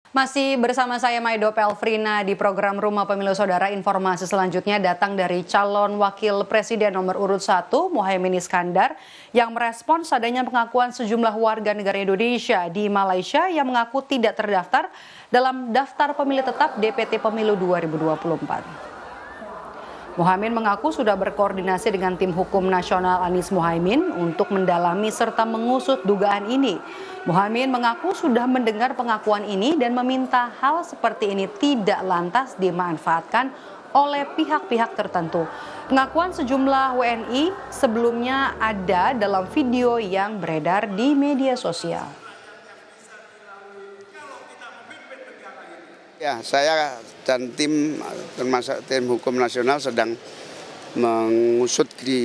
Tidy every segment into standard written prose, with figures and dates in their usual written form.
Masih bersama saya Maido Pelfrina di program Rumah Pemilu Saudara. Informasi selanjutnya datang dari calon wakil presiden nomor urut 1 Muhaimin Iskandar yang merespons adanya pengakuan sejumlah warga negara Indonesia di Malaysia yang mengaku tidak terdaftar dalam daftar pemilih tetap DPT Pemilu 2024. Muhaimin mengaku sudah berkoordinasi dengan tim hukum nasional Anies Muhaimin untuk mendalami serta mengusut dugaan ini. Muhaimin mengaku sudah mendengar pengakuan ini dan meminta hal seperti ini tidak lantas dimanfaatkan oleh pihak-pihak tertentu. Pengakuan sejumlah WNI sebelumnya ada dalam video yang beredar di media sosial. Ya, saya dan tim termasuk tim hukum nasional sedang mengusut di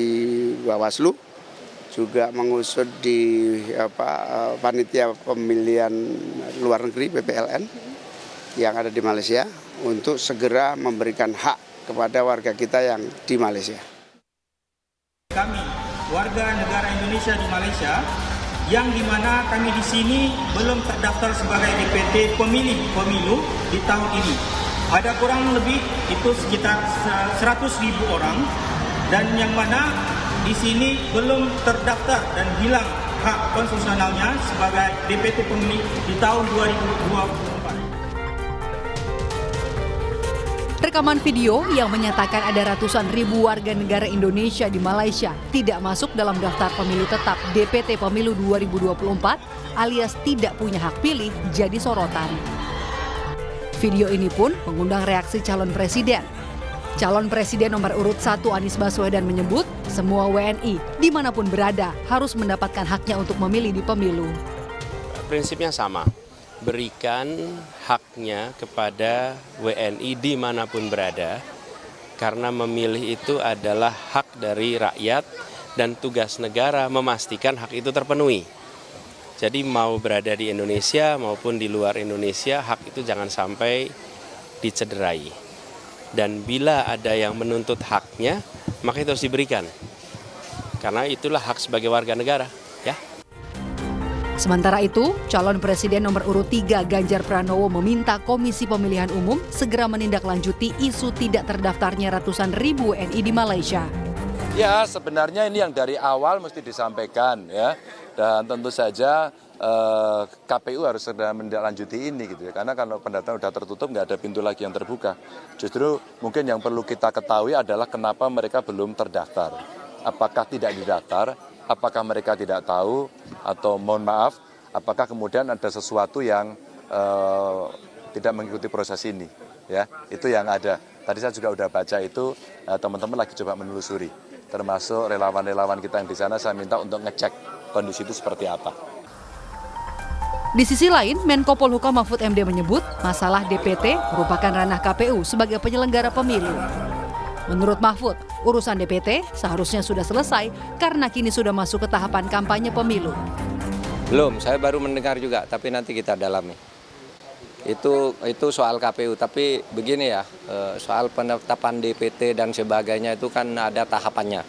Bawaslu, juga mengusut di panitia pemilihan luar negeri PPLN yang ada di Malaysia untuk segera memberikan hak kepada warga kita yang di Malaysia. Kami warga negara Indonesia di Malaysia yang dimana kami di sini belum terdaftar sebagai DPT pemilu di tahun ini. Ada kurang lebih itu sekitar 100.000 orang dan yang mana di sini belum terdaftar dan hilang hak konstitusionalnya sebagai DPT pemilu di tahun 2024. Rekaman video yang menyatakan ada ratusan ribu warga negara Indonesia di Malaysia tidak masuk dalam daftar pemilih tetap DPT Pemilu 2024 alias tidak punya hak pilih jadi sorotan. Video ini pun mengundang reaksi calon presiden. Calon presiden nomor urut 1 Anies Baswedan menyebut semua WNI dimanapun berada harus mendapatkan haknya untuk memilih di pemilu. Prinsipnya sama. Berikan haknya kepada WNI dimanapun berada, karena memilih itu adalah hak dari rakyat dan tugas negara memastikan hak itu terpenuhi. Jadi mau berada di Indonesia maupun di luar Indonesia, hak itu jangan sampai dicederai. Dan bila ada yang menuntut haknya, maka itu harus diberikan. Karena itulah hak sebagai warga negara, ya. Sementara itu, calon presiden nomor urut 3 Ganjar Pranowo meminta Komisi Pemilihan Umum segera menindaklanjuti isu tidak terdaftarnya ratusan ribu WNI di Malaysia. Ya, sebenarnya ini yang dari awal mesti disampaikan ya. Dan tentu saja KPU harus segera menindaklanjuti ini gitu ya. Karena kalau pendaftaran sudah tertutup nggak ada pintu lagi yang terbuka. Justru mungkin yang perlu kita ketahui adalah kenapa mereka belum terdaftar. Apakah tidak didaftar? Apakah mereka tidak tahu atau mohon maaf, apakah kemudian ada sesuatu yang tidak mengikuti proses ini, ya itu yang ada. Tadi saya juga udah baca itu, teman-teman lagi coba menelusuri, termasuk relawan-relawan kita yang di sana saya minta untuk ngecek kondisi itu seperti apa. Di sisi lain, Menko Polhukam Mahfud MD menyebut masalah DPT merupakan ranah KPU sebagai penyelenggara pemilu. Menurut Mahfud, urusan DPT seharusnya sudah selesai karena kini sudah masuk ke tahapan kampanye pemilu. Belum, saya baru mendengar juga, tapi nanti kita dalami. Itu soal KPU, tapi begini ya, soal penetapan DPT dan sebagainya itu kan ada tahapannya.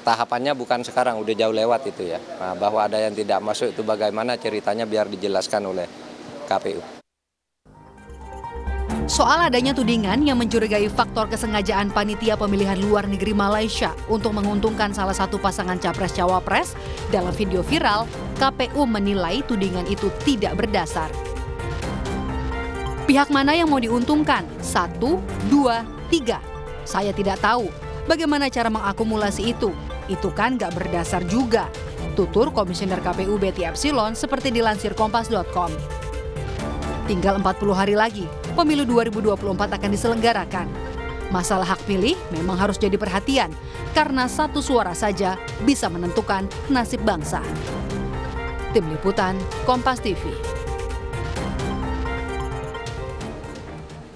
Tahapannya bukan sekarang, udah jauh lewat itu ya. Nah, bahwa ada yang tidak masuk itu bagaimana ceritanya biar dijelaskan oleh KPU. Soal adanya tudingan yang mencurigai faktor kesengajaan panitia pemilihan luar negeri Malaysia untuk menguntungkan salah satu pasangan capres-cawapres, dalam video viral, KPU menilai tudingan itu tidak berdasar. Pihak mana yang mau diuntungkan? 1, 2, 3. Saya tidak tahu. Bagaimana cara mengakumulasi itu? Itu kan gak berdasar juga. Tutur Komisioner KPU Betty Epsilon seperti dilansir Kompas.com. Tinggal 40 hari lagi, pemilu 2024 akan diselenggarakan. Masalah hak pilih memang harus jadi perhatian, karena satu suara saja bisa menentukan nasib bangsa. Tim Liputan, Kompas TV.